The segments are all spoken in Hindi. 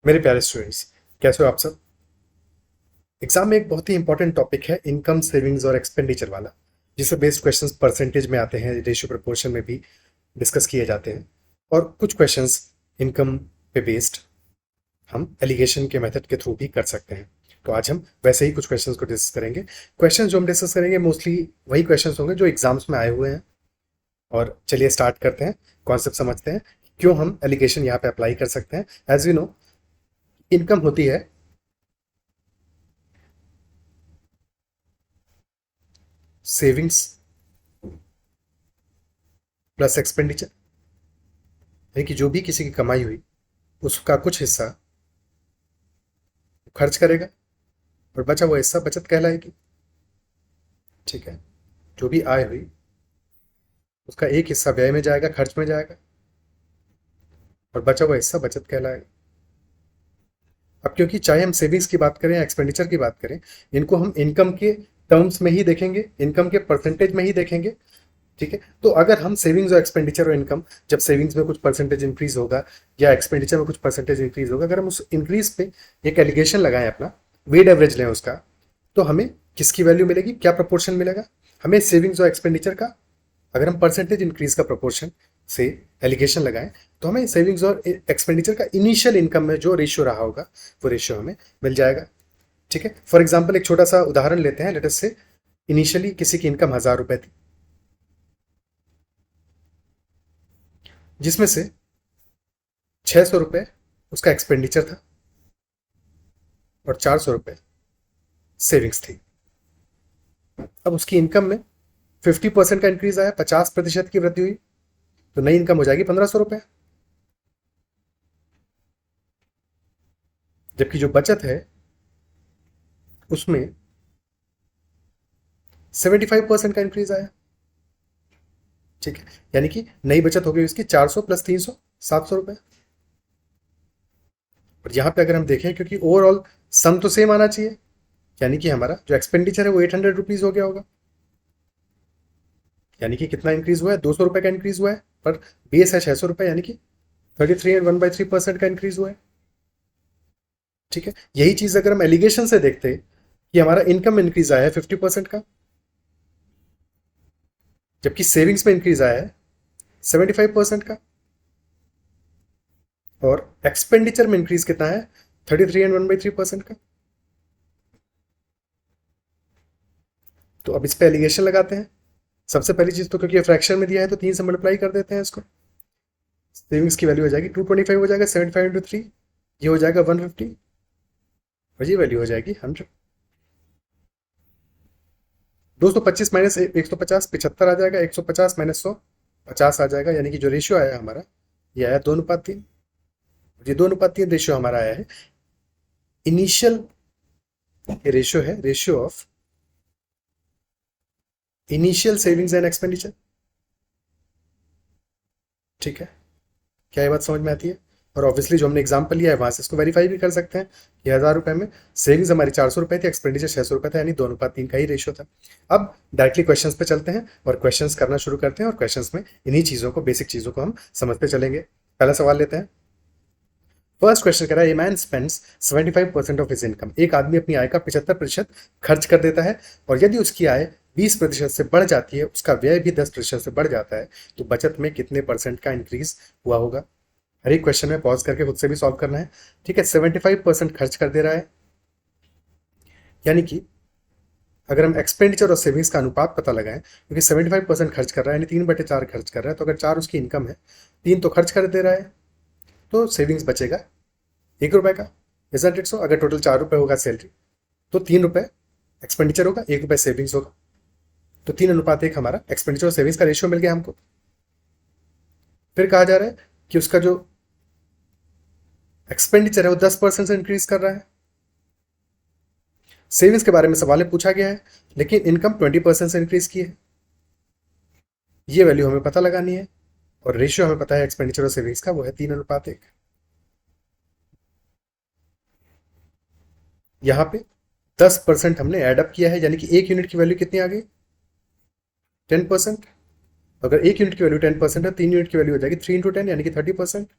मेरे प्यारे स्टूडेंट्स, कैसे हो आप सब। एग्जाम में एक बहुत ही इंपॉर्टेंट टॉपिक है इनकम, सेविंग्स और एक्सपेंडिचर वाला, जिससे बेस्ड क्वेश्चंस परसेंटेज में आते हैं, रेशियो प्रपोर्शन में भी डिस्कस किए जाते हैं। और कुछ क्वेश्चंस इनकम पे बेस्ड हम एलिगेशन के मेथड के थ्रू भी कर सकते हैं। तो आज हम वैसे ही कुछ क्वेश्चंस को डिस्कस करेंगे। क्वेश्चंस जो हम डिस्कस करेंगे मोस्टली वही क्वेश्चंस होंगे जो एग्जाम्स में आए हुए हैं। और चलिए स्टार्ट करते हैं, कॉन्सेप्ट समझते हैं, क्यों हम एलिगेशन यहाँ पे अप्लाई कर सकते हैं। एज यू नो, इनकम होती है सेविंग्स प्लस एक्सपेंडिचर, यानी कि जो भी किसी की कमाई हुई उसका कुछ हिस्सा खर्च करेगा और बचा हुआ हिस्सा बचत कहलाएगी। ठीक है, जो भी आय हुई उसका एक हिस्सा व्यय में जाएगा, खर्च में जाएगा, और बचा हुआ हिस्सा बचत कहलाएगा। अब क्योंकि चाहे हम सेविंग्स की बात करें या एक्सपेंडिचर की बात करें, इनको हम इनकम के टर्म्स में ही देखेंगे, इनकम के परसेंटेज में ही देखेंगे। ठीक है, तो अगर हम सेविंग्स और एक्सपेंडिचर और इनकम, जब सेविंग्स में कुछ परसेंटेज इंक्रीज होगा या एक्सपेंडिचर में कुछ परसेंटेज इंक्रीज होगा, अगर हम उस इंक्रीज पे एक एलिगेशन लगाएं, अपना वेट एवरेज लें उसका, तो हमें किसकी वैल्यू मिलेगी, क्या प्रपोर्शन मिलेगा हमें सेविंग्स और एक्सपेंडिचर का। अगर हम परसेंटेज इंक्रीज का प्रपोर्शन से एलिगेशन लगाएं, तो हमें सेविंग्स और एक्सपेंडिचर का इनिशियल इनकम में जो रेशियो रहा होगा वो रेशियो हमें मिल जाएगा। ठीक है, फॉर एग्जाम्पल एक छोटा सा उदाहरण लेते हैं। लेट अस से इनिशियली किसी की इनकम 1000 रुपए थी, जिसमें से 600 रुपये उसका एक्सपेंडिचर था और 400 रुपये सेविंग्स थी। अब उसकी इनकम में 50% का इंक्रीज आया, 50% की वृद्धि हुई, तो नई इनकम हो जाएगी 1500 रुपये। जबकि जो बचत है उसमें 75% का इंक्रीज आया। ठीक है, यानी कि नई बचत हो गई उसकी 400 प्लस 300, 700 रुपये। और यहाँ पे अगर हम देखें, क्योंकि ओवरऑल सम तो सेम आना चाहिए, यानी कि हमारा जो एक्सपेंडिचर है वो 800 रुपीज हो गया होगा। यानी कि कितना इंक्रीज हुआ है, 200 रुपये का इंक्रीज हुआ है, पर बेस है 600 रुपये, यानी कि 33 and 1/3% का इंक्रीज हुआ है। ठीक है, यही चीज अगर हम एलिगेशन से देखते कि हमारा इनकम इंक्रीज आया है 50% का, जबकि सेविंग्स में इंक्रीज आया है 75% का, और एक्सपेंडिचर में इंक्रीज कितना है, 33 and 1/3% का। तो अब इस पे एलिगेशन लगाते हैं। सबसे पहली चीज तो क्योंकि ये फ्रैक्शन में दिया है तो 3 से मल्टीप्लाई कर देते हैं इसको। सेविंग्स की वैल्यू हो जाएगी 225, हो जाएगा 75 into 3, ये हो जाएगा 150, और ये वैल्यू हो जाएगी 100। 225 माइनस 150 75 आ जाएगा, 150 माइनस 100 50 आ जाएगा। यानी कि जो रेशियो आया हमारा, ये आया 2:3। ये 2:3 रेशियो हमारा आया है इनिशियल, ये रेशियो है ratio of initial savings and expenditure. ठीक है, क्या ये बात समझ में आती है। और ऑब्वियसली जो हमने एग्जाम्पल लिया है वहां से इसको वेरीफाई भी कर सकते हैं कि 1000 रुपए में सेविंग्स हमारी 400 रुपए थी, एक्सपेंडिचर 600 रुपए था, यानी 2:3 का ही रेशियो था। अब डायरेक्टली क्वेश्चंस पे चलते हैं और क्वेश्चंस करना शुरू करते हैं, और क्वेश्चंस में इन्हीं चीजों को, बेसिक चीजों को हम समझते चलेंगे। पहला सवाल लेते हैं। फर्स्ट क्वेश्चन कह रहा है, a man spends 75% of his income. एक आदमी अपनी आय का 75% खर्च कर देता है, और यदि उसकी आय 20% से बढ़ जाती है, उसका व्यय भी 10% से बढ़ जाता है, तो बचत में कितने परसेंट का इंक्रीज हुआ होगा। हर एक क्वेश्चन में पॉज करके खुद से भी सॉल्व करना है। ठीक है, 75% खर्च कर दे रहा है, यानी कि अगर हम एक्सपेंडिचर और सेविंग्स का अनुपात पता लगाएं, क्योंकि 75% खर्च कर रहा है यानी 3/4 खर्च कर रहा है, तो अगर 4 उसकी इनकम है, 3 तो खर्च कर दे रहा है, तो सेविंग्स बचेगा 1 रुपए का। Isn't it so? अगर टोटल 4 रुपए होगा सैलरी, तो 3 रुपए एक्सपेंडिचर होगा, 1 रुपए सेविंग्स होगा, तो 3:1 हमारा एक्सपेंडिचर और सेविंग्स का रेशियो मिल गया हमको। फिर कहा जा रहा है कि उसका जो एक्सपेंडिचर है वो 10% से इंक्रीज कर रहा है। सेविंग्स के बारे में सवाल में पूछा गया है, लेकिन इनकम 20% से इंक्रीज की है, ये वैल्यू हमें पता लगानी है। और रेशियो हमें पता है एक्सपेंडिचर और सेविंग्स का, वो है 3:1। यहाँ पे 10% हमने एडअप किया है, यानी कि एक यूनिट की वैल्यू कितनी आ गई, 10%। अगर एक यूनिट की वैल्यू 10% है, 3 यूनिट की वैल्यू हो जाएगी 3 into 10, यानी कि 30%।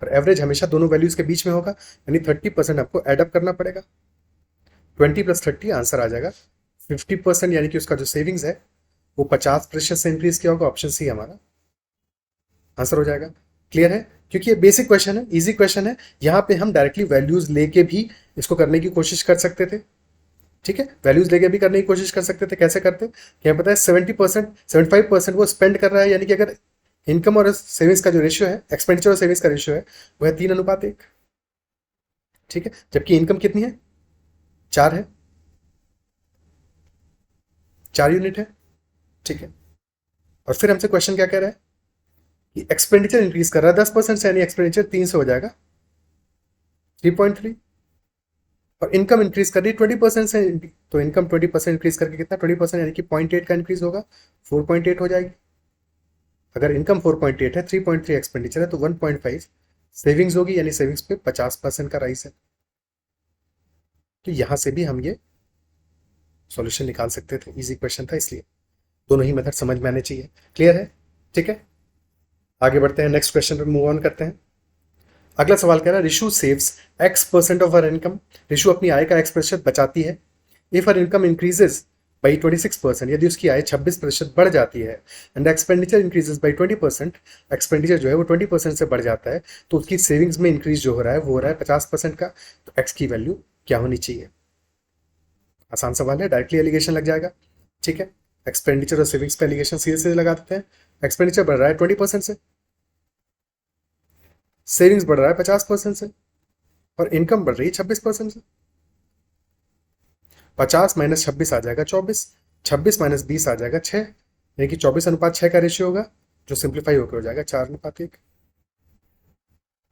और एवरेज हमेशा दोनों वैल्यूज के बीच में होगा, यानी 30% आपको एडअप करना पड़ेगा। 20 + 30 आंसर आ जाएगा 50%, यानी कि उसका जो सेविंग्स है वो 50% से इंक्रीज किया होगा। ऑप्शन सी हमारा आंसर हो जाएगा। क्लियर है? क्योंकि ये बेसिक क्वेश्चन है, इजी क्वेश्चन है, यहाँ पे हम डायरेक्टली वैल्यूज लेके भी इसको करने की कोशिश कर सकते थे। ठीक है, वैल्यूज लेके भी करने की कोशिश कर सकते थे। कैसे करते? क्या पता है 70% 75% वो स्पेंड कर रहा है, यानी कि अगर इनकम और सेविंग्स का जो रेशियो है, एक्सपेंडिचर और सेविंग्स का रेशियो है, वो है 3:1। ठीक है, जबकि इनकम कितनी है? 4 है, 4 यूनिट है। ठीक है, और फिर हमसे क्वेश्चन क्या कह रहा है कि एक्सपेंडिचर इंक्रीज कर रहा है 10% से, यानी एक्सपेंडिचर 3 से हो जाएगा 3.3, और इनकम इंक्रीज कर रही है 20% से, तो इनकम 20% इंक्रीज करके कितना 20%, यानी कि 0.8 का इंक्रीज होगा, 4.8 हो जाएगी। अगर इनकम 4.8 है, 3.3 एक्सपेंडिचर है, तो 1.5 सेविंग्स होगी, यानी सेविंग्स पे 50% का राइस है। तो यहां से भी हम ये सॉल्यूशन निकाल सकते थे, इजी क्वेश्चन था, इसलिए दोनों ही मेथड समझ में आने चाहिए। क्लियर है? ठीक है, आगे बढ़ते हैं, नेक्स्ट क्वेश्चन पे मूव ऑन करते हैं। अगला सवाल कह रहा है Rishu saves X% of her income. Rishu अपनी आय का X% बचाती है। If her income increases by 26%, यदि उसकी आय 26% बढ़ जाती है, and expenditure increases by 20%, expenditure जो है वो 20% से बढ़ जाता है, तो उसकी सेविंग्स में इंक्रीज जो हो रहा है वो हो रहा है 50% का। तो एक्स की वैल्यू क्या होनी चाहिए? आसान सवाल है, डायरेक्टली एलिगेशन लग जाएगा। ठीक है, एक्सपेंडिचर और सेविंग्स पे एलिगेशन सीधे सीधे लगा देते हैं। एक्सपेंडिचर बढ़ रहा है 20% से, सेविंग्स बढ़ रहा है 50% से, और इनकम बढ़ रही है 26% से। 50 - 26 आ जाएगा 24, 26 - 20 आ जाएगा 6, यानी कि 24:6 का रेशियो होगा, जो सिंप्लीफाई होकर हो जाएगा 4:1।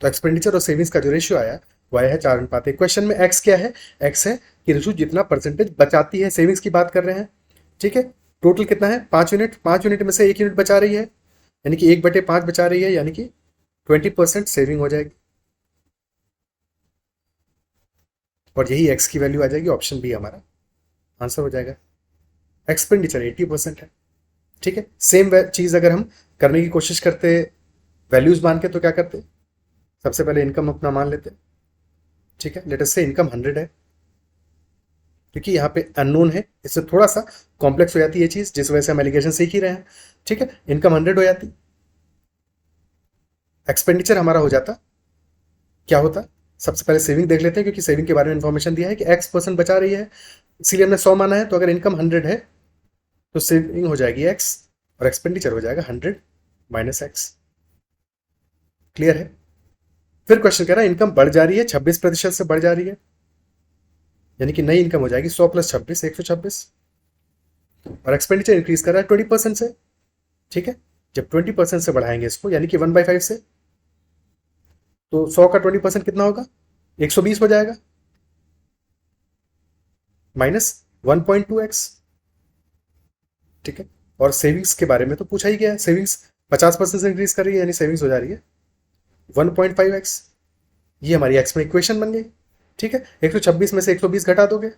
तो एक्सपेंडिचर और सेविंग्स का जो रेशियो आया वो आया है 4:1। क्वेश्चन में एक्स क्या है? एक्स है कि रेशियो जितना परसेंटेज बचाती है, सेविंग्स की बात कर रहे हैं। ठीक है, टोटल कितना है? 5 यूनिट, 5 यूनिट में से 1 यूनिट बचा रही है, यानी कि 1/5 बचा रही है, यानी कि 20% सेविंग हो जाएगी, और यही एक्स की वैल्यू आ जाएगी। ऑप्शन बी हमारा आंसर हो जाएगा। एक्सपेंडिचर 80% है। ठीक है, सेम चीज अगर हम करने की कोशिश करते वैल्यूज मान के, तो क्या करते? सबसे पहले इनकम अपना मान लेते। ठीक है, लेट अस से इनकम 100 है, क्योंकि यहाँ पे अननोन है, इससे थोड़ा सा कॉम्प्लेक्स हो जाती है ये चीज, जिस वजह से हम एलिगेशन सीख ही रहे हैं। ठीक है, इनकम 100 हो जाती, एक्सपेंडिचर हमारा हो जाता, क्या होता? सबसे पहले सेविंग देख लेते हैं, क्योंकि सेविंग के बारे में इंफॉर्मेशन दिया है कि X% बचा रही है, इसीलिए हमने 100 माना है। तो अगर इनकम 100 है तो सेविंग हो जाएगी X, और एक्सपेंडिचर हो जाएगा 100 - X। क्लियर है? फिर क्वेश्चन कह रहा है इनकम बढ़ जा रही है 26% से बढ़ जा रही है, यानी कि नई इनकम हो जाएगी 100 + 26 126, और एक्सपेंडिचर इंक्रीज कर रहा है 20% से। ठीक है, जब 20% से बढ़ाएंगे इसको, यानी कि 1/5 से, तो 100 का 20% कितना होगा? 120 हो जाएगा, -1.2x। ठीक है, और सेविंग्स के बारे में तो पूछा ही गया है, सेविंग्स 50% से इंक्रीज कर रही है, यानी सेविंग्स हो जा रही है 1.5x। ये हमारी एक्स में इक्वेशन बन गई। ठीक है, 126 में से 120 घटा दोगे,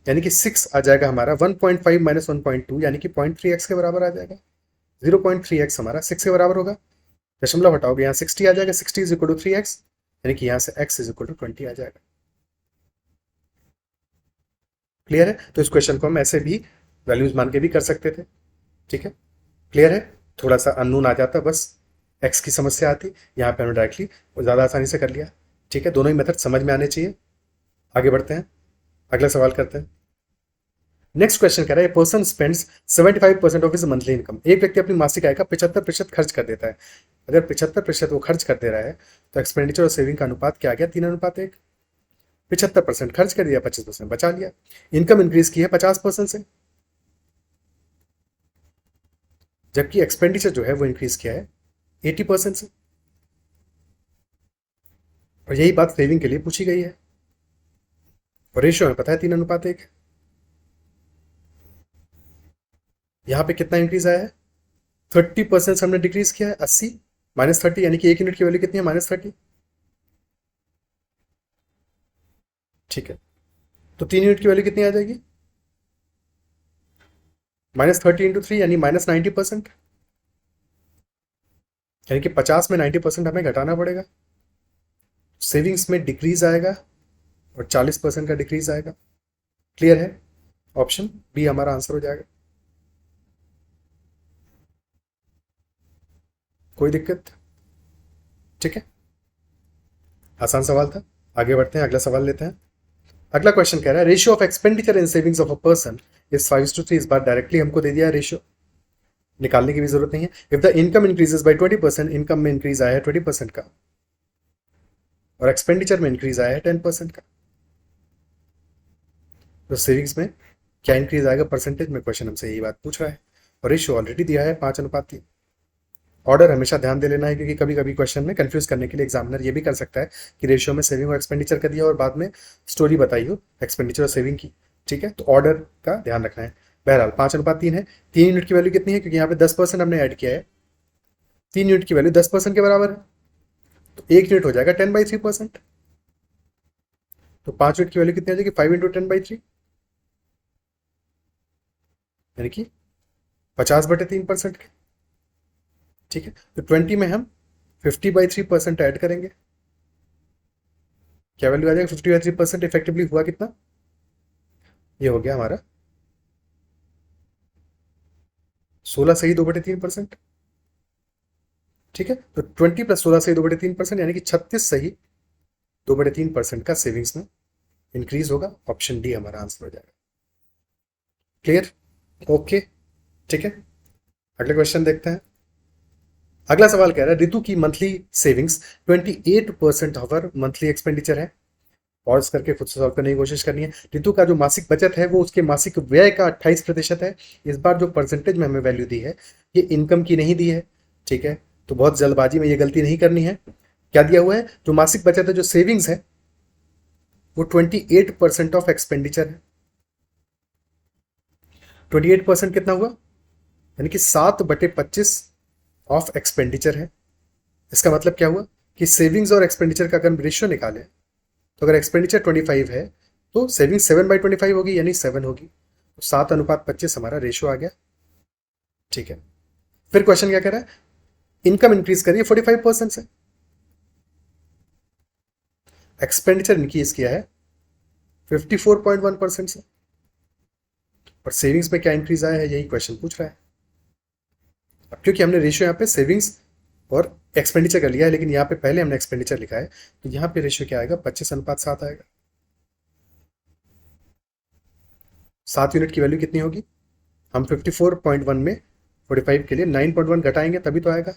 यानी कि 6 आ जाएगा हमारा, 1.5 - 1.2, यानी कि 0.3x के बराबर आ जाएगा। 0.3x हमारा 6 के बराबर होगा, दशमलव हटाओगे यहाँ 60 आ जाएगा, 60 = 3x, यानी कि यहाँ से x = 20 आ जाएगा। क्लियर है? तो इस क्वेश्चन को हम ऐसे भी वैल्यूज मान के भी कर सकते थे। ठीक है, क्लियर है? थोड़ा सा अननोन आ जाता, बस एक्स की समस्या आती, यहाँ पे हमने डायरेक्टली ज़्यादा आसानी से कर लिया। ठीक है, दोनों ही मेथड समझ में आने चाहिए। आगे बढ़ते हैं, अगला सवाल करते हैं। नेक्स्ट क्वेश्चन कह रहा है person spends 75% of his monthly income. एक व्यक्ति अपनी मासिक आय का 75% खर्च कर देता है। अगर 75% वो खर्च कर दे रहा है, तो एक्सपेंडिचर और सेविंग का अनुपात क्या आ गया? 3:1। 75% खर्च कर दिया, 25% बचा लिया। इनकम इंक्रीज की है 50% से, जबकि एक्सपेंडिचर जो है वो इंक्रीज किया है 80% से, और यही बात सेविंग के लिए पूछी गई है, और रेशियो में पता है 3:1। यहाँ पे कितना इंक्रीज आया है? 30% से हमने डिक्रीज किया है, 80 -30, यानी कि 1 यूनिट की वैल्यू कितनी है? -30। ठीक है, तो 3 यूनिट की वैल्यू कितनी आ जाएगी? -30 × 3, यानी -90%, यानी कि 50 में 90% हमें घटाना पड़ेगा। सेविंग्स में डिक्रीज आएगा और 40% का डिक्रीज आएगा। क्लियर है? ऑप्शन बी हमारा आंसर हो जाएगा। कोई दिक्कत? ठीक है, आसान सवाल था। आगे बढ़ते हैं, अगला सवाल लेते हैं। अगला क्वेश्चन कह रहा है ratio of expenditure and savings of a person is 5:3। इस बार डायरेक्टली हमको दे दिया है, रेशियो निकालने की भी जरूरत नहीं है। If the income increases by 20%, income में इंक्रीज आया है 20% का और एक्सपेंडिचर में इंक्रीज आया है 10% का, तो सेविंग्स में क्या इंक्रीज आएगा परसेंटेज में? क्वेश्चन हमसे यही बात पूछ रहा है और रेशियो ऑलरेडी दिया है 5:3। ऑर्डर हमेशा ध्यान दे लेना है, क्योंकि कभी कभी क्वेश्चन में कंफ्यूज करने के लिए एग्जामिनर ये भी कर सकता है कि रेशियो में सेविंग और एक्सपेंडिचर कर दिया और बाद में स्टोरी बताई हो एक्सपेंडिचर और सेविंग की। ठीक है, तो ऑर्डर का ध्यान रखना है। बहरहाल 5:3 है। 3 यूनिट की वैल्यू कितनी है? क्योंकि यहाँ पे 10% हमने ऐड किया है, 3 यूनिट की वैल्यू 10% के बराबर है, तो 1 यूनिट हो जाएगा 10/3%। तो 5 यूनिट की वैल्यू कितनी आ जाएगी? 5 × 10/3, यानी कि 50/3%। ठीक है, तो 20 में हम 50/3% ऐड करेंगे, क्या वैल्यू आ जाएगा? 50/3%। इफेक्टिवली हुआ कितना? ये हो गया हमारा 16 सही 2/3%। ठीक है, तो 20 + 16 सही 2/3%, यानी कि 36 सही 2/3% का सेविंग्स में इंक्रीज होगा। ऑप्शन डी हमारा आंसर हो जाएगा। क्लियर? ओके, ठीक है, अगले क्वेश्चन देखते हैं। अगला सवाल कह रहा है रितु की monthly savings 28% over monthly expenditure है। पॉज करके खुद से सॉल्व करने की कोशिश करनी है। रितु का जो मासिक बचत है वो उसके मासिक व्यय का 28% है। इस बार जो परसेंटेज में हमें वैल्यू दी है ये इनकम की नहीं दी है। ठीक है, तो बहुत जल्दबाजी में ये गलती नहीं करनी है। क्या दिया हुआ है? जो मासिक बचत है, जो सेविंग्स है, वो 28% ऑफ एक्सपेंडिचर है। 28% कितना हुआ? यानी कि 7/25 ऑफ एक्सपेंडिचर है। इसका मतलब क्या हुआ कि सेविंग्स और एक्सपेंडिचर का अगर रेशियो निकाले तो अगर एक्सपेंडिचर 25 है तो सेविंग 7/25 होगी, यानी 7 होगी। तो 7:25 हमारा रेशियो आ गया। ठीक है, फिर क्वेश्चन क्या कह रहा है? इनकम इंक्रीज करिए 45% से, एक्सपेंडिचर इंक्रीज किया है 54.1% से, और सेविंग्स में क्या इंक्रीज आया है यही क्वेश्चन पूछ रहा है। अब क्योंकि हमने रेशियो यहाँ पे सेविंग्स और एक्सपेंडिचर कर लिया है, लेकिन यहाँ पे पहले हमने एक्सपेंडिचर लिखा है, तो यहाँ पे रेशियो क्या आएगा? 25:7 आएगा। 7 यूनिट की वैल्यू कितनी होगी? हम 54.1 में 45 के लिए 9.1 घटाएंगे तभी तो आएगा,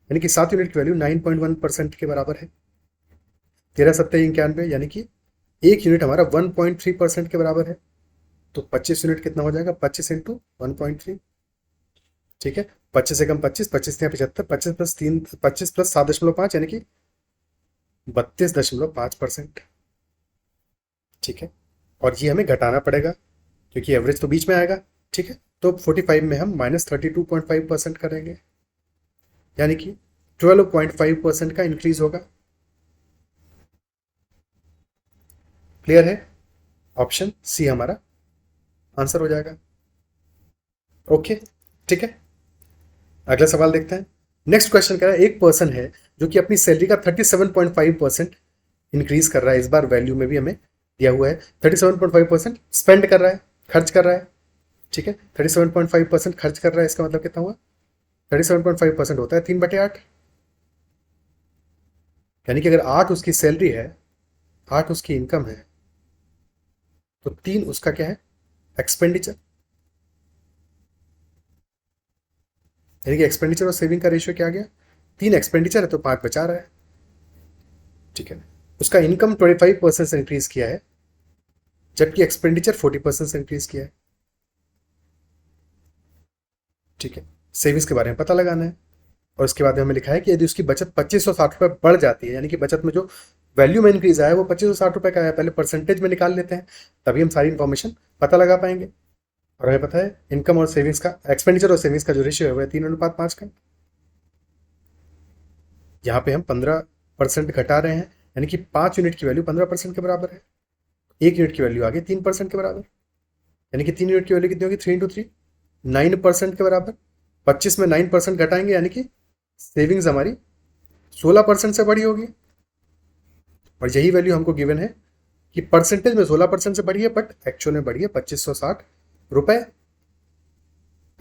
यानी कि 7 यूनिट की वैल्यू 9.1% के बराबर है। 13×7=91, यानी कि 1 यूनिट हमारा 1.3% के बराबर है। तो 25 यूनिट कितना हो जाएगा? 25 × 1.3। ठीक है, 25 से कम 25, 25 या 75, 25 + 3, 25 + 7.5, यानी कि 32.5%। ठीक है, और ये हमें घटाना पड़ेगा क्योंकि एवरेज तो बीच में आएगा। ठीक है, तो 45 में हम -32.5% करेंगे, यानी कि 12.5% का इंक्रीज होगा। क्लियर है? ऑप्शन सी हमारा आंसर हो जाएगा। ओके, ठीक है, अगला सवाल देखते हैं। नेक्स्ट क्वेश्चन कह रहा है एक पर्सन है जो कि अपनी सैलरी का 37.5% इंक्रीज कर रहा है। इस बार वैल्यू में भी हमें दिया हुआ है 37.5% स्पेंड कर रहा है, खर्च कर रहा है। ठीक है, 37.5% खर्च कर रहा है, इसका मतलब कितना हुआ? 37.5% होता है 3/8, यानी कि अगर 8 उसकी सैलरी है, 8 उसकी इनकम है, तो 3 उसका क्या है? एक्सपेंडिचर। यानी कि एक्सपेंडिचर और सेविंग का रेशियो क्या आ गया? 3 एक्सपेंडिचर है तो 5 बचा रहा है। ठीक है, उसका इनकम 25% से इंक्रीज किया है, जबकि एक्सपेंडिचर 40% से इंक्रीज किया है। ठीक है, सेविंग्स के बारे में पता लगाना है, और उसके बाद हमें लिखा है कि यदि उसकी बचत 2560 रुपये बढ़ जाती है, यानी कि बचत में जो वैल्यू में इंक्रीज आया है वो 2560 रुपये का है, पहले परसेंटेज में निकाल लेते हैं, तभी हम सारी इंफॉर्मेशन पता लगा पाएंगे। और हमें पता है इनकम और सेविंग्स का, एक्सपेंडिचर और सेविंग्स का जो रेशियो है वो है 3:5 का। यहाँ पे हम 15% घटा रहे हैं, यानी कि 5 यूनिट की वैल्यू 15% के बराबर है। 1 यूनिट की वैल्यू आ गई 3% के बराबर, यानी कि 3 यूनिट की वैल्यू कितनी होगी? 3 × 3 9% के बराबर। 25 में 9% घटाएंगे, यानी कि सेविंग्स हमारी 16% से बड़ी होगी। और यही वैल्यू हमको गिवन है कि परसेंटेज में 16% से बढ़ी है, बट एक्चुअल में बढ़ी है 2560 रुपए।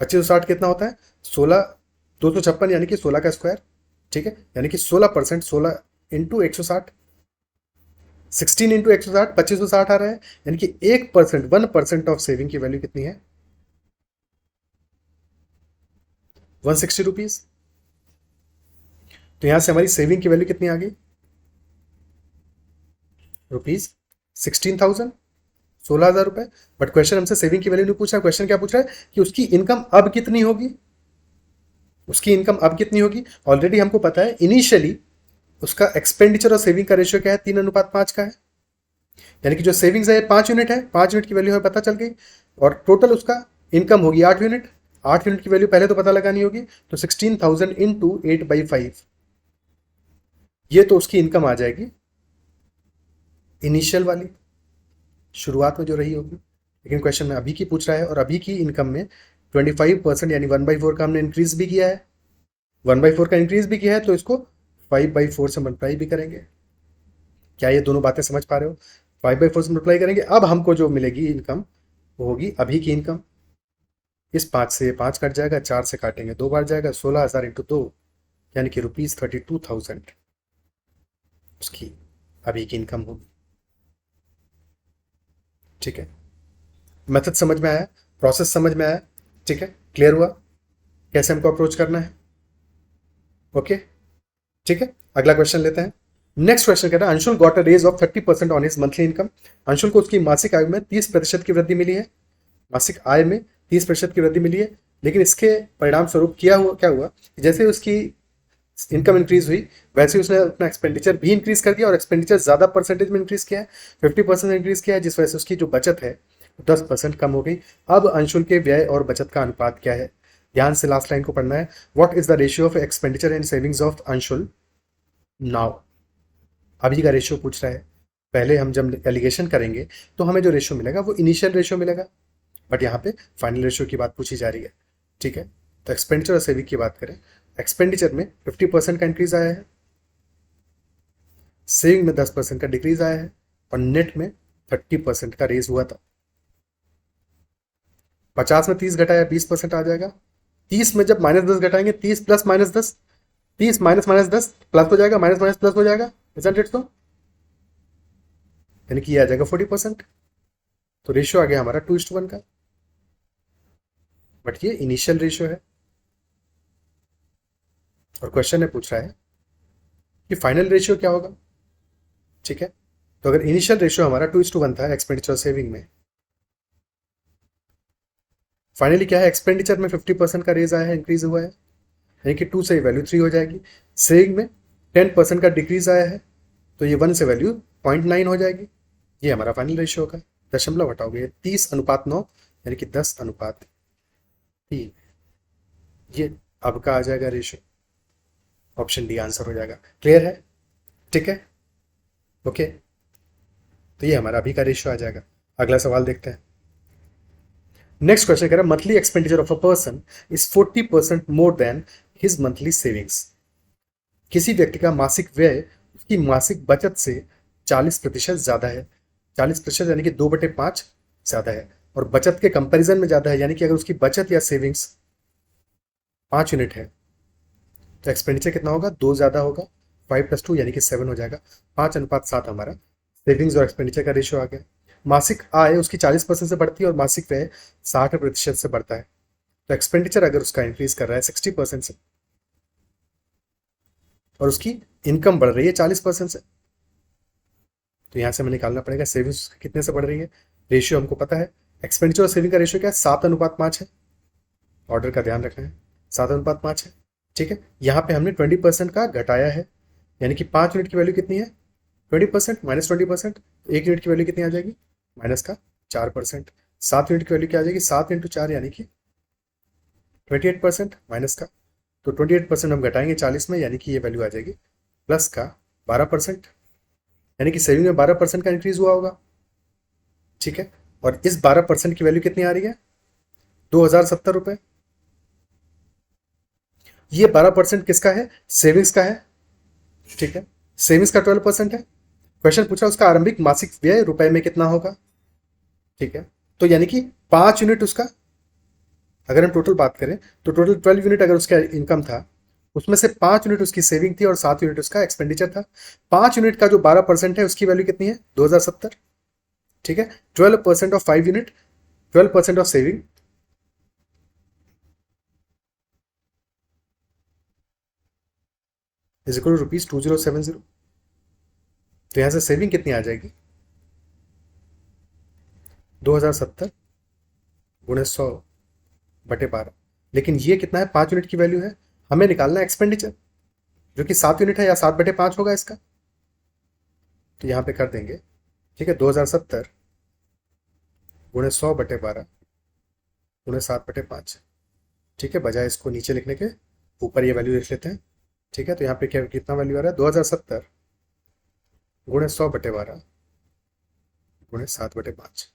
2560 कितना होता है? 16, 256 यानी कि 16 का स्क्वायर। ठीक है, यानी कि 16%, 16 × 160, 16 × 160, 2560 आ रहा है। यानी कि 1%, 1% ऑफ सेविंग की वैल्यू कितनी है? 160 रुपीज। तो यहां से हमारी सेविंग की वैल्यू कितनी आ गई? ₹16,000, 16,000 रुपए। बट क्वेश्चन हमसे सेविंग की वैल्यू नहीं पूछ रहा। क्वेश्चन क्या पूछ रहा है कि उसकी इनकम अब कितनी होगी। उसकी इनकम अब कितनी होगी? ऑलरेडी हमको पता है इनिशियली उसका एक्सपेंडिचर और सेविंग का रेशियो क्या है? 3:5 का है। यानी कि जो सेविंग्स है 5 यूनिट है, 5 यूनिट की वैल्यू हमें पता चल गई। और टोटल उसका इनकम होगी 8 यूनिट। 8 यूनिट की वैल्यू पहले तो पता लगानी होगी। तो 16,000 इंटू 8/5, ये तो उसकी इनकम आ जाएगी इनिशियल वाली, शुरुआत में जो रही होगी। लेकिन क्वेश्चन में अभी की पूछ रहा है, और अभी की इनकम में 25% यानी 1/4 का हमने इंक्रीज भी किया है। 1/4 का इंक्रीज भी किया है, तो इसको 5/4 से मल्टीप्लाई भी करेंगे। क्या ये दोनों बातें समझ पा रहे हो? 5/4 से मल्टीप्लाई करेंगे, अब हमको जो मिलेगी इनकम वो होगी अभी की इनकम। इस 5 से 5 कट जाएगा, 4 से काटेंगे 2 बार जाएगा, 16,000 इंटू 2 यानी कि ₹32,000 उसकी अभी की इनकम होगी। ठीक है, मेथड समझ में आया, प्रोसेस समझ में आया। ठीक है, क्लियर हुआ कैसे हमको अप्रोच करना है? ओके, ठीक है, अगला क्वेश्चन लेते हैं। नेक्स्ट क्वेश्चन कह रहा है Anshul got a raise of 30% on his monthly income. Anshul को उसकी मासिक आय में 30% की वृद्धि मिली है। मासिक आय में 30% की वृद्धि मिली है। लेकिन इसके परिणाम स्वरूप क्या हुआ कि जैसे उसकी इनकम इंक्रीज हुई, वैसे उसने अपना एक्सपेंडिचर भी इंक्रीज कर दिया, और एक्सपेंडिचर ज्यादा परसेंटेज में इंक्रीज किया है, 50% इंक्रीज किया है, जिस वजह से उसकी जो बचत है 10% कम हो गई। अब अंशुल के व्यय और बचत का अनुपात क्या है? ध्यान से लास्ट लाइन को पढ़ना है। What is the ratio of expenditure and savings of Anshul now? अभी का रेशियो पूछ रहा है। पहले हम जब एलिगेशन करेंगे तो हमें जो रेशियो मिलेगा वो इनिशियल रेशियो मिलेगा, बट यहाँ पे फाइनल रेशियो की बात पूछी जा रही है। ठीक है, तो एक्सपेंडिचर और सेविंग की बात करें, एक्सपेंडिचर में 50% का इंक्रीज आया है, सेविंग में 10% का डिक्रीज आया है, और नेट में 30% का रेज हुआ था। 50 में 30 घटाया 20% आ जाएगा। 30 में जब -10 घटाएंगे, 30 प्लस -10, 30 माइनस माइनस 10 प्लस हो जाएगा, माइनस माइनस प्लस हो जाएगा, इजंट इट? तो यानी कि ये आ जाएगा 40%। तो रेशियो आ गया हमारा 2:1 का, बट ये इनिशियल रेशियो है। और क्वेश्चन ने पूछ रहा है कि फाइनल रेशियो क्या होगा। ठीक है, तो अगर इनिशियल रेशियो हमारा 2:1 था एक्सपेंडिचर सेविंग में, फाइनली क्या है, एक्सपेंडिचर में 50% का रेज आया है, इंक्रीज हुआ है, यानी कि 2 से वैल्यू 3 हो जाएगी। सेविंग में 10% का डिक्रीज आया है, तो ये 1 से वैल्यू 0.9 हो जाएगी। ये हमारा फाइनल रेशियो होगा। दशमलव हटाओगे 30:9, यानी कि 10:3। ये अब का आ जाएगा रेशियो। ऑप्शन डी आंसर हो जाएगा। क्लियर है? ठीक है, ओके, तो ये हमारा अभी का रेशियो आ जाएगा। अगला सवाल देखते हैं। नेक्स्ट क्वेश्चन कह रहा है monthly expenditure of a person is 40% more than his monthly savings. किसी व्यक्ति का मासिक व्यय उसकी मासिक बचत से 40% ज्यादा है। 40% यानी कि 2/5 ज्यादा है, और बचत के कंपैरिजन में ज्यादा है। यानी कि अगर उसकी बचत या सेविंग्स 5 यूनिट है, तो एक्सपेंडिचर कितना होगा? 2 ज्यादा होगा। 5 + 2 यानी कि 7 हो जाएगा। 5:7 हमारा सेविंग्स और एक्सपेंडिचर का रेशियो आ गया। मासिक आय उसकी 40% से बढ़ती है, और मासिक व्यय 60% से बढ़ता है। तो एक्सपेंडिचर अगर उसका इंक्रीज कर रहा है 60% से, और उसकी इनकम बढ़ रही है 40% से, तो यहां से हमें निकालना पड़ेगा सेविंग्स कितने से बढ़ रही है। रेशियो हमको पता है, एक्सपेंडिचर और सेविंग का रेशियो क्या है? 7:5 है। ऑर्डर का ध्यान रखना है, 7:5 है। ठीक है, यहाँ पे हमने 20% का घटाया है, यानी कि 5 यूनिट की वैल्यू कितनी है? 20% माइनस 20%, 1 यूनिट की वैल्यू कितनी आ जाएगी? माइनस का 4%। 7 यूनिट की वैल्यू क्या आ जाएगी? 7 × 4 यानी कि 28% माइनस का। तो 28% हम घटाएंगे 40 में, यानी कि ये वैल्यू आ जाएगी प्लस का 12%, यानी कि सेविंग में 12% का इंक्रीज हुआ होगा। ठीक है, और इस 12% की वैल्यू कितनी आ रही है? 2,070 रुपए। ये 12% किसका है? सेविंग्स का है। ठीक है, सेविंग्स का 12% है। क्वेश्चन पूछ रहा है उसका आरंभिक मासिक व्यय रुपए में कितना होगा। ठीक है, तो यानी कि 5 यूनिट उसका, अगर हम टोटल बात करें तो टोटल 12 यूनिट अगर उसका इनकम था, उसमें से 5 यूनिट उसकी सेविंग थी और 7 यूनिट उसका एक्सपेंडिचर था। 5 यूनिट का जो 12% है उसकी वैल्यू कितनी है, 2070। ठीक है, 12% of 5 unit, 12% of saving is equal to ₹2070। तो यहां से सेविंग कितनी आ जाएगी, 2070 गुणे 100/12। लेकिन ये कितना है, 5 यूनिट की वैल्यू है, हमें निकालना है एक्सपेंडिचर जो कि 7 यूनिट है, या 7/5 होगा इसका। तो यहाँ पे कर देंगे, ठीक है, 2070 गुणे 100/12 गुणे 7/5। ठीक है, बजाय इसको नीचे लिखने के ऊपर ये वैल्यू लिख लेते हैं। ठीक है, तो यहाँ पे क्या कितना वैल्यू आ रहा है, 2070 गुणे 100/12 गुणे 7/5।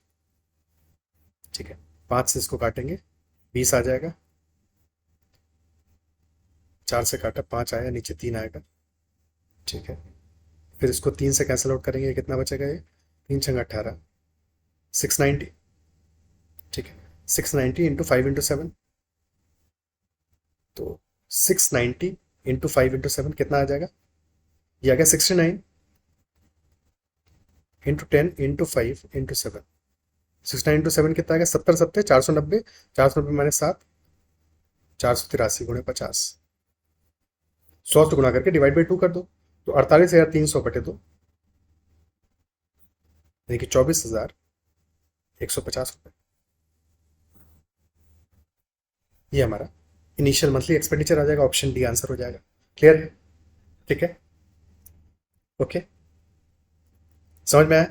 ठीक है, 5 से इसको काटेंगे 20 आ जाएगा, 4 से काटा 5 आया, नीचे 3 आएगा। ठीक है, फिर इसको 3 से कैंसिल आउट करेंगे, कितना बचेगा, ये 3×18 690। ठीक है, 690 इंटू 5×7, तो 690 इंटू 5×7 कितना आ जाएगा, ये आ गया 69 इंटू 10 इंटू 5×7। 69 इंटू 7 कितना आ गया, 70 70 490, 490 -7 483 गुणे 50। 100 से गुणा करके डिवाइड बाई 2 कर दो, तो 48,300/2 यानी कि 24,150 रुपये। ये हमारा इनिशियल मंथली एक्सपेंडिचर आ जाएगा, ऑप्शन डी आंसर हो जाएगा। क्लियर है, ठीक है, ओके, समझ में आया।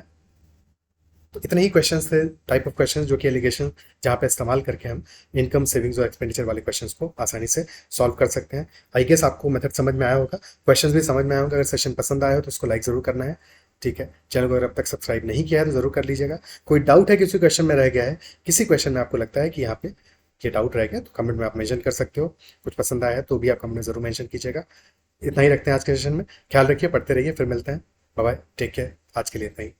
तो इतने ही क्वेश्चंस थे, टाइप ऑफ क्वेश्चंस जो कि एलिगेशन, जहाँ पे इस्तेमाल करके हम इनकम सेविंग्स और एक्सपेंडिचर वाले क्वेश्चंस को आसानी से सॉल्व कर सकते हैं। आई गेस आपको मेथड समझ में आया होगा, क्वेश्चंस भी समझ में आया होगा। अगर सेशन पसंद आया हो तो उसको लाइक जरूर करना है। ठीक है, चैनल को अगर अब तक सब्सक्राइब नहीं किया है तो जरूर कर लीजिएगा। कोई डाउट है, किसी क्वेश्चन में रह गया है, किसी क्वेश्चन में आपको लगता है कि यहाँ पे ये डाउट रह गया, तो कमेंट में आप मेंशन कर सकते हो। कुछ पसंद आया है तो भी आप कमेंट में जरूर मेंशन कीजिएगा। इतना ही रखते हैं आज के सेशन में, ख्याल रखिए, पढ़ते रहिए, फिर मिलते हैं। बाय बाय, टेक केयर, आज के लिए इतना ही।